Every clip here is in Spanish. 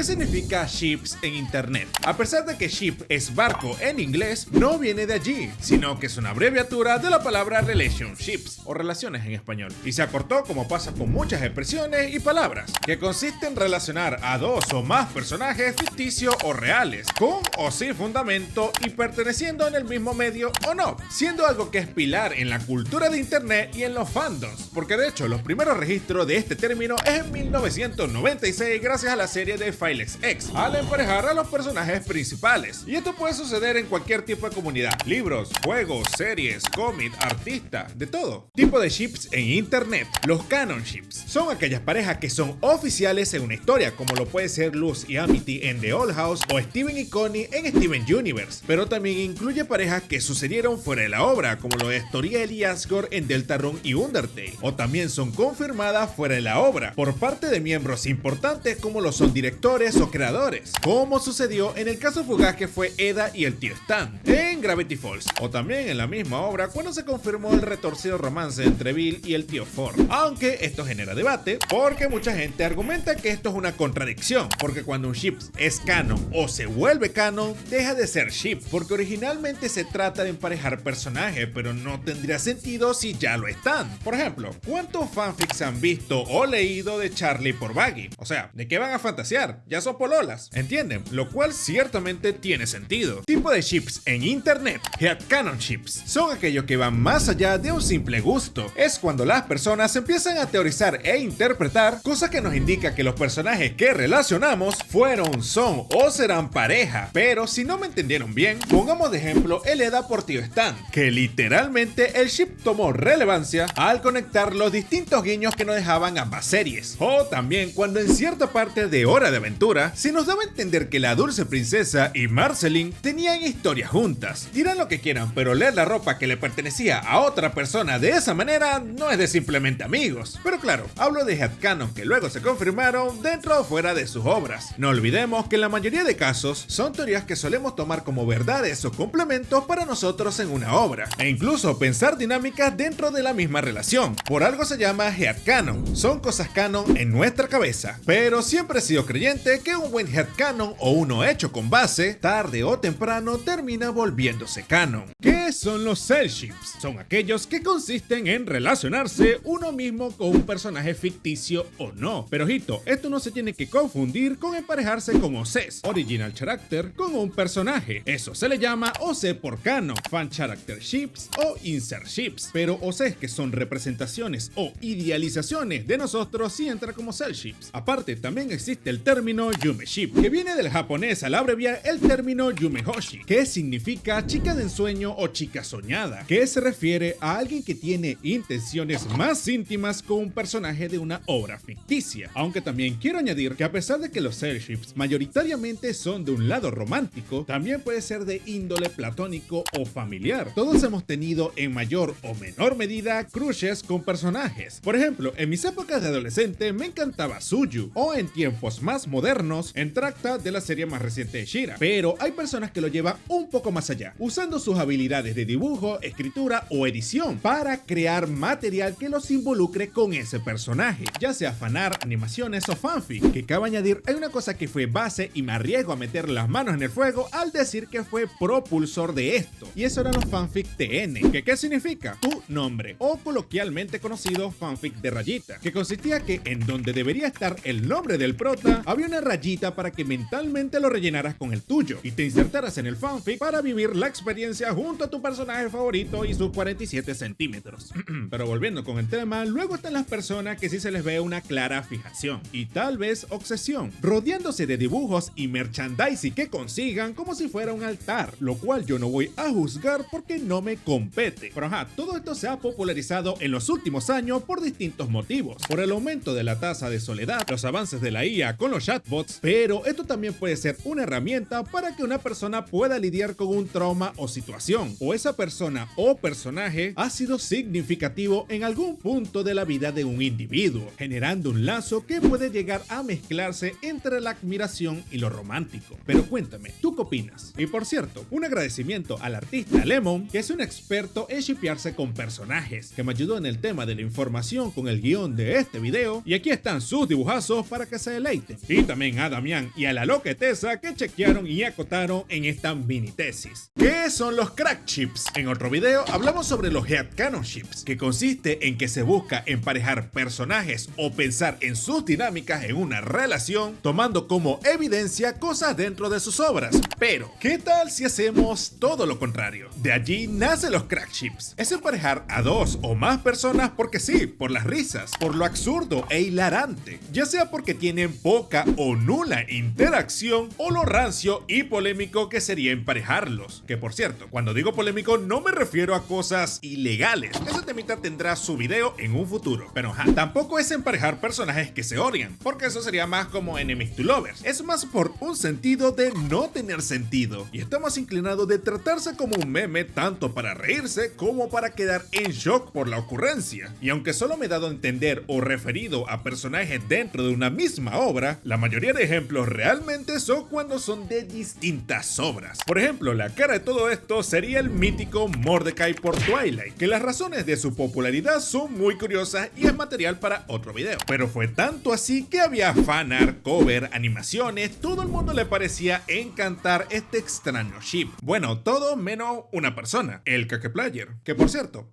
¿Qué significa ships en internet? A pesar de que ship es barco en inglés, no viene de allí, sino que es una abreviatura de la palabra relationships o relaciones en español, y se acortó como pasa con muchas expresiones y palabras, que consiste en relacionar a dos o más personajes ficticios o reales, con o sin fundamento y perteneciendo en el mismo medio o no, siendo algo que es pilar en la cultura de internet y en los fandoms, porque de hecho los primeros registros de este término es en 1996 gracias a la serie de Filex X, al emparejar a los personajes principales. Y esto puede suceder en cualquier tipo de comunidad: libros, juegos, series, cómics, artistas, de todo. Tipo de ships en internet. Los canon ships son aquellas parejas que son oficiales en una historia, como lo puede ser Luz y Amity en The Old House o Steven y Connie en Steven Universe, pero también incluye parejas que sucedieron fuera de la obra, como lo es Toriel y Asgore en Deltarune y Undertale, o también son confirmadas fuera de la obra por parte de miembros importantes como lo son directores o creadores, como sucedió en el caso fugaz que fue Eda y el tío Stan en Gravity Falls, o también en la misma obra cuando se confirmó el retorcido romance entre Bill y el tío Ford. Aunque esto genera debate porque mucha gente argumenta que esto es una contradicción, porque cuando un ship es canon o se vuelve canon, deja de ser ship, porque originalmente se trata de emparejar personajes, pero no tendría sentido si ya lo están. Por ejemplo, ¿cuántos fanfics han visto o leído de Charlie por Baggy? O sea, ¿de qué van a fantasear? Ya son pololas, ¿entienden? Lo cual ciertamente tiene sentido. Tipo de ships en internet. Headcanon ships son aquellos que van más allá de un simple gusto. Es cuando las personas empiezan a teorizar e interpretar, cosa que nos indica que los personajes que relacionamos fueron, son o serán pareja. Pero si no me entendieron bien, pongamos de ejemplo el Eda por tío Stan, que literalmente el ship tomó relevancia al conectar los distintos guiños que nos dejaban ambas series. O también cuando en cierta parte de Hora de Aventura se nos daba a entender que la dulce princesa y Marceline tenían historias juntas. Dirán lo que quieran, pero leer la ropa que le pertenecía a otra persona de esa manera no es de simplemente amigos. Pero claro, hablo de headcanon que luego se confirmaron dentro o fuera de sus obras. No olvidemos que en la mayoría de casos son teorías que solemos tomar como verdades o complementos para nosotros en una obra, e incluso pensar dinámicas dentro de la misma relación. Por algo se llama headcanon, son cosas canon en nuestra cabeza. Pero siempre he sido creyente que un buen headcanon o uno hecho con base, tarde o temprano termina volviéndose canon. ¿Qué son los cel ships? Son aquellos que consisten en relacionarse uno mismo con un personaje ficticio o no. Pero ojito, esto no se tiene que confundir con emparejarse con OCs, Original Character, con un personaje. Eso se le llama OC por canon, Fan Character Ships o Insert Ships. Pero OCs que son representaciones o idealizaciones de nosotros sí entra como cel ships. Aparte, también existe el término Yume Ship, que viene del japonés al abreviar el término Yume Hoshi, que significa chica de ensueño o chica soñada, que se refiere a alguien que tiene intenciones más íntimas con un personaje de una obra ficticia. Aunque también quiero añadir que a pesar de que los cel ships mayoritariamente son de un lado romántico, también puede ser de índole platónico o familiar. Todos hemos tenido en mayor o menor medida crushes con personajes. Por ejemplo, en mis épocas de adolescente me encantaba Suyu, o en tiempos más modernos en Tracta de la serie más reciente de Shira. Pero hay personas que lo llevan un poco más allá, usando sus habilidades de dibujo, escritura o edición para crear material que los involucre con ese personaje, ya sea fanart, animaciones o fanfic. Que cabe añadir, hay una cosa que fue base y me arriesgo a meter las manos en el fuego al decir que fue propulsor de esto, y eso eran los fanfic TN, que ¿qué significa? Tu nombre, o coloquialmente conocido fanfic de rayita, que consistía que en donde debería estar el nombre del prota, había una rayita para que mentalmente lo rellenaras con el tuyo y te insertaras en el fanfic para vivir la experiencia junto a tu personaje favorito y sus 47 centímetros. Pero volviendo con el tema, luego están las personas que sí se les ve una clara fijación y tal vez obsesión, rodeándose de dibujos y merchandising que consigan como si fuera un altar, lo cual yo no voy a juzgar porque no me compete. Pero todo esto se ha popularizado en los últimos años por distintos motivos, por el aumento de la tasa de soledad, los avances de la IA con los chatbots, pero esto también puede ser una herramienta para que una persona pueda lidiar con un trauma o situación, o esa persona o personaje ha sido significativo en algún punto de la vida de un individuo, generando un lazo que puede llegar a mezclarse entre la admiración y lo romántico. Pero cuéntame, ¿tú qué opinas? Y por cierto, un agradecimiento al artista Lemon, que es un experto en shippearse con personajes, que me ayudó en el tema de la información con el guión de este video, y aquí están sus dibujazos para que se deleiten. Y también a Damián y a la loquetesa que chequearon y acotaron en esta mini tesis. ¿Qué son los crack ships? En otro video hablamos sobre los headcanon ships, que consiste en que se busca emparejar personajes o pensar en sus dinámicas en una relación, tomando como evidencia cosas dentro de sus obras. Pero, ¿qué tal si hacemos todo lo contrario? De allí nacen los crack ships. Es emparejar a dos o más personas porque sí, por las risas, por lo absurdo e hilarante, ya sea porque tienen poca o nula interacción, o lo rancio y polémico que sería emparejarlos. Que por cierto, cuando digo polémico no me refiero a cosas ilegales. Ese temita tendrá su video en un futuro. Pero tampoco es emparejar personajes que se odian, porque eso sería más como enemies to lovers. Es más por un sentido de no tener sentido, y está más inclinado de tratarse como un meme, tanto para reírse como para quedar en shock por la ocurrencia. Y aunque solo me he dado a entender o referido a personajes dentro de una misma obra, la mayoría de ejemplos realmente son cuando son de distintas obras. Por ejemplo, la cara de todo esto sería el mítico Mordecai por Twilight, que las razones de su popularidad son muy curiosas y es material para otro video. Pero fue tanto así que había fanart, cover, animaciones, todo el mundo le parecía encantar este extraño ship. Bueno, todo menos una persona, el Cakeplayer, que por cierto...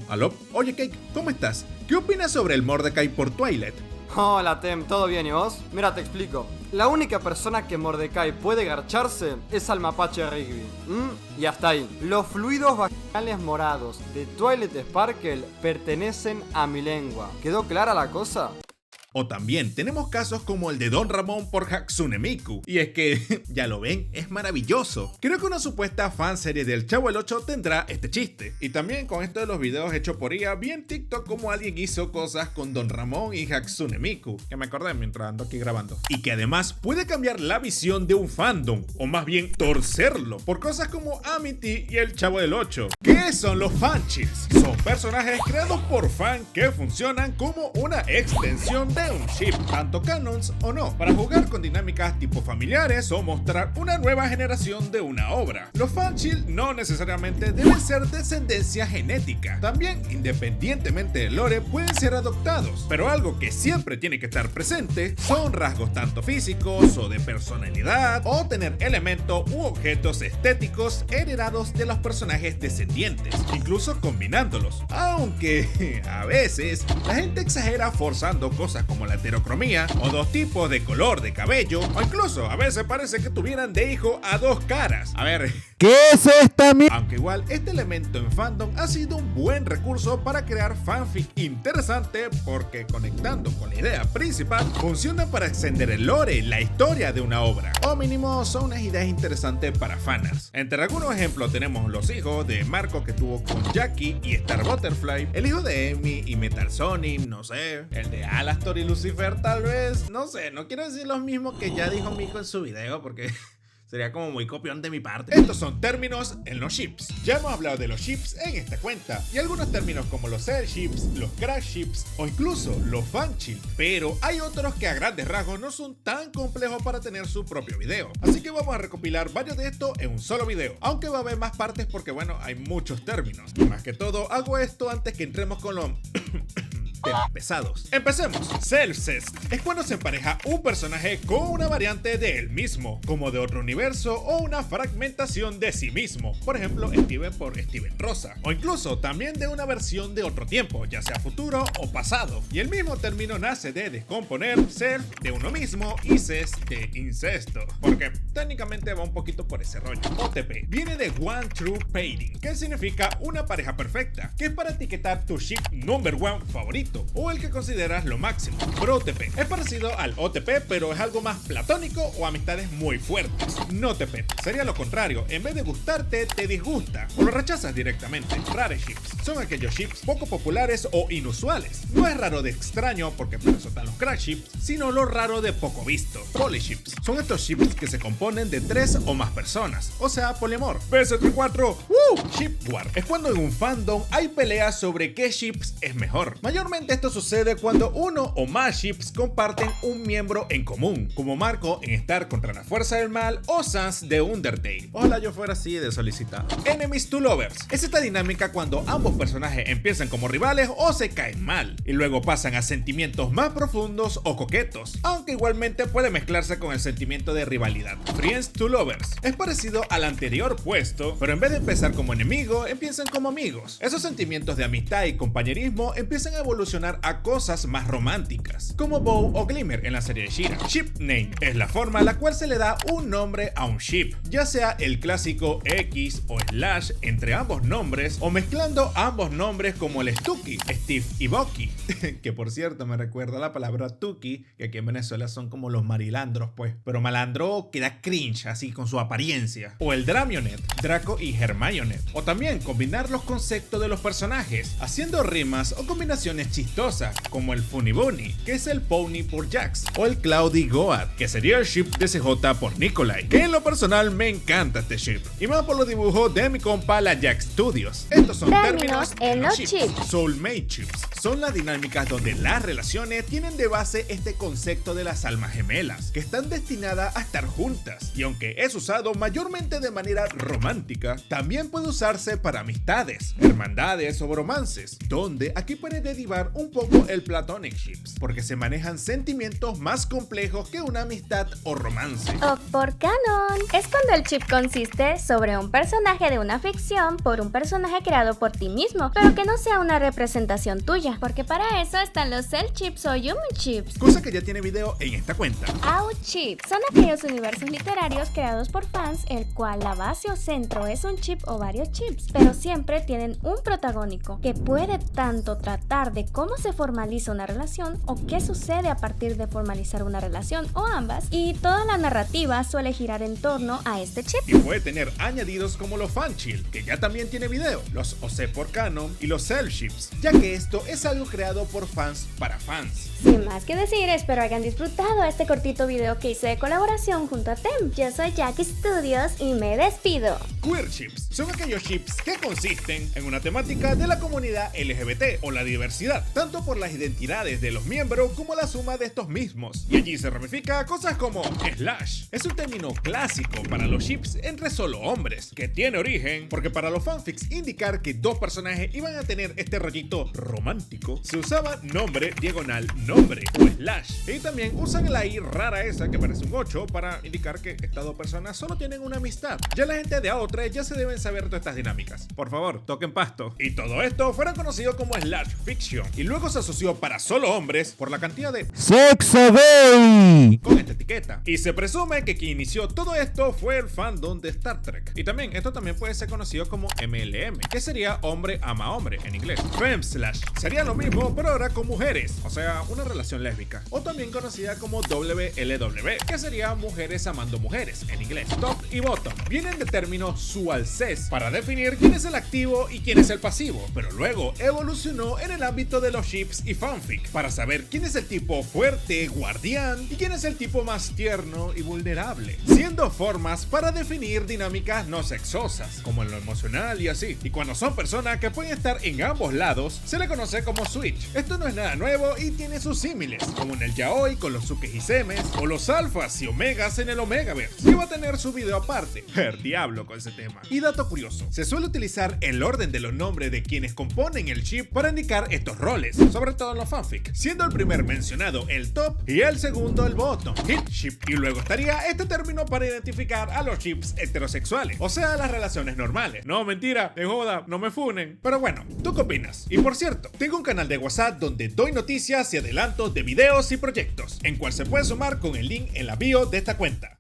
¿Aló? Oye Cake, ¿cómo estás? ¿Qué opinas sobre el Mordecai por Twilight? Hola Tem, ¿todo bien y vos? Mira, te explico. La única persona que Mordecai puede garcharse es al mapache Rigby. Y hasta ahí. Los fluidos vaginales morados de Twilight Sparkle pertenecen a mi lengua. ¿Quedó clara la cosa? O también tenemos casos como el de Don Ramón por Hatsune Miku. Y es que, ya lo ven, es maravilloso. Creo que una supuesta fanserie del Chavo el 8 tendrá este chiste. Y también con esto de los videos hechos por IA, vi en TikTok como alguien hizo cosas con Don Ramón y Hatsune Miku, que me acordé mientras ando aquí grabando. Y que además puede cambiar la visión de un fandom, o más bien torcerlo, por cosas como Amity y el Chavo del 8. ¿Qué son los fanchills? Son personajes creados por fan que funcionan como una extensión de un ship, tanto canons o no, para jugar con dinámicas tipo familiares o mostrar una nueva generación de una obra. Los fanchill no necesariamente deben ser descendencia genética, también independientemente del lore pueden ser adoptados, pero algo que siempre tiene que estar presente son rasgos tanto físicos o de personalidad, o tener elementos u objetos estéticos heredados de los personajes descendientes, incluso combinándolos, aunque a veces la gente exagera forzando cosas como la heterocromía o dos tipos de color de cabello, o incluso a veces parece que tuvieran de hijo a dos caras. A ver, ¿qué es esta mierda? Aunque igual este elemento en fandom ha sido un buen recurso para crear fanfic interesante, porque conectando con la idea principal funciona para extender el lore, la historia de una obra, o mínimo son unas ideas interesantes para fanarts. Entre algunos ejemplos tenemos los hijos de Marco que tuvo con Jackie y Star Butterfly, el hijo de Amy y Metal Sonic, no sé, el de Alastor y Lucifer tal vez, no sé, no quiero decir lo mismo que ya dijo mi hijo en su video porque sería como muy copión de mi parte. Estos son términos en los ships. Ya hemos hablado de los ships en esta cuenta, y algunos términos como los cell ships, los crash ships o incluso los fanchill, pero hay otros que a grandes rasgos no son tan complejos para tener su propio video. Así que vamos a recopilar varios de estos en un solo video, aunque va a haber más partes porque bueno, hay muchos términos. Y más que todo, hago esto antes que entremos con los temas pesados. Empecemos. Self-cest es cuando se empareja un personaje con una variante de él mismo, como de otro universo o una fragmentación de sí mismo. Por ejemplo, Steven por Steven Rosa, o incluso también de una versión de otro tiempo, ya sea futuro o pasado. Y el mismo término nace de descomponer self de uno mismo y cest de incesto, porque técnicamente va un poquito por ese rollo. OTP viene de One True Pairing, que significa una pareja perfecta, que es para etiquetar tu ship number one favorito. favorito o el que consideras lo máximo. Bro TP es parecido al OTP, pero es algo más platónico o amistades muy fuertes. No TP sería lo contrario, en vez de gustarte, te disgusta o lo rechazas directamente. Rare ships son aquellos ships poco populares o inusuales. No es raro de extraño porque para eso están los crash ships, sino lo raro de poco visto. Poly ships son estos ships que se componen de 3 o más personas, o sea, poliamor. PS34, Ship War es cuando en un fandom hay peleas sobre qué ships es mejor. Mayormente esto sucede cuando uno o más ships comparten un miembro en común, como Marco en Star contra la Fuerza del Mal o Sans de Undertale. Ojalá yo fuera así de solicitado. Enemies to Lovers es esta dinámica cuando ambos personajes empiezan como rivales o se caen mal, y luego pasan a sentimientos más profundos o coquetos, aunque igualmente puede mezclarse con el sentimiento de rivalidad. Friends to Lovers es parecido al anterior puesto, pero en vez de empezar como enemigos, empiezan como amigos. Esos sentimientos de amistad y compañerismo empiezan a evolucionar a cosas más románticas, como Bow o Glimmer en la serie de She-Ra. Ship name es la forma a la cual se le da un nombre a un ship, ya sea el clásico X o slash entre ambos nombres, o mezclando ambos nombres como el Stucky, Steve y Bucky, que por cierto me recuerda la palabra Tuki, que aquí en Venezuela son como los marilandros pues, pero malandro que da cringe así con su apariencia, o el Dramionet, Draco y Hermionet, o también combinar los conceptos de los personajes, haciendo rimas o combinaciones chistosas, como el Funny Bunny, que es el Pony por Jax, o el Cloudy Goat, que sería el ship de CJ por Nikolai, que en lo personal me encanta este ship, y más por los dibujos de mi compa la Jax Studios. Estos son términos en los chips. Soulmate chips son las dinámicas donde las relaciones tienen de base este concepto de las almas gemelas, que están destinadas a estar juntas, y aunque es usado mayormente de manera romántica, también puede usarse para amistades, hermandades o romances, donde aquí puede derivar un poco el platonic ships, porque se manejan sentimientos más complejos que una amistad o romance. O por canon, es cuando el chip consiste sobre un personaje de una ficción por un personaje creado por ti mismo, pero que no sea una representación tuya, porque para eso están los cell chips o human chips. Cosa que ya tiene video en esta cuenta. Out chips son aquellos universos literarios creados por fans, el cual la base o centro es un chip o varios chips, pero siempre tienen un protagónico que puede tanto tratar de cómo se formaliza una relación o qué sucede a partir de formalizar una relación o ambas, y toda la narrativa suele girar en torno a este chip. Y puede tener añadidos como los fanchill, que ya también tiene video, los OC por canon y los cell ships, ya que esto es algo creado por fans para fans. Sin más que decir, espero hayan disfrutado este cortito video que hice de colaboración junto a Tem. Yo soy Jack Studios y me despido. Queer ships son aquellos ships que consisten en una temática de la comunidad LGBT o la diversidad, tanto por las identidades de los miembros como la suma de estos mismos. Y allí se ramifica cosas como slash. Es un término clásico para los ships entre solo hombres, que tiene origen porque para los fanfics indicar que dos personajes iban a tener este rollito romántico, se usaba nombre diagonal nombre o slash. Y también usan la I rara esa que parece un 8 para indicar que estas dos personas solo tienen una amistad. Ya la gente de A3 ya se deben saber todas estas dinámicas. Por favor, toquen pasto. Y todo esto fueron conocidos como slash fiction, y luego se asoció para solo hombres por la cantidad de sexo gay con esta etiqueta. Y se presume que quien inició todo esto fue el fandom de Star Trek. Y también esto también puede ser conocido como MLM, que sería hombre ama hombre en inglés. Femslash sería lo mismo, pero ahora con mujeres, o sea, una relación lésbica. O también conocida como WLW, que sería mujeres amando mujeres en inglés. Top y bottom vienen de términos sualces para definir quién es el activo y quién es el pasivo, pero luego evolucionó en el ámbito de los ships y fanfic para saber quién es el tipo fuerte, guardián, y quién es el tipo más tierno y vulnerable, siendo formas para definir dinámicas no sexosas, como en lo emocional y así. Y cuando son personas que pueden estar en ambos lados, se le conoce como switch. Esto no es nada nuevo y tiene sus símiles, como en el yaoi con los sukes y semes, o los alfas y omegas en el Omegaverse, que va a tener su video aparte. El diablo con ese tema. Y dato curioso, se suele utilizar el orden de los nombres de quienes componen el ship para indicar estos roles, sobre todo en los fanfic, siendo el primer mencionado el top y el segundo el bottom, hit ship, y luego estaría este término para identificar a los ships heterosexuales, o sea, las relaciones normales. No, mentira, de joda, no me funen. Pero bueno, ¿tú qué opinas? Y por cierto, tengo un canal de WhatsApp donde doy noticias y adelantos de videos y proyectos, en cual se puede sumar con el link en la bio de esta cuenta.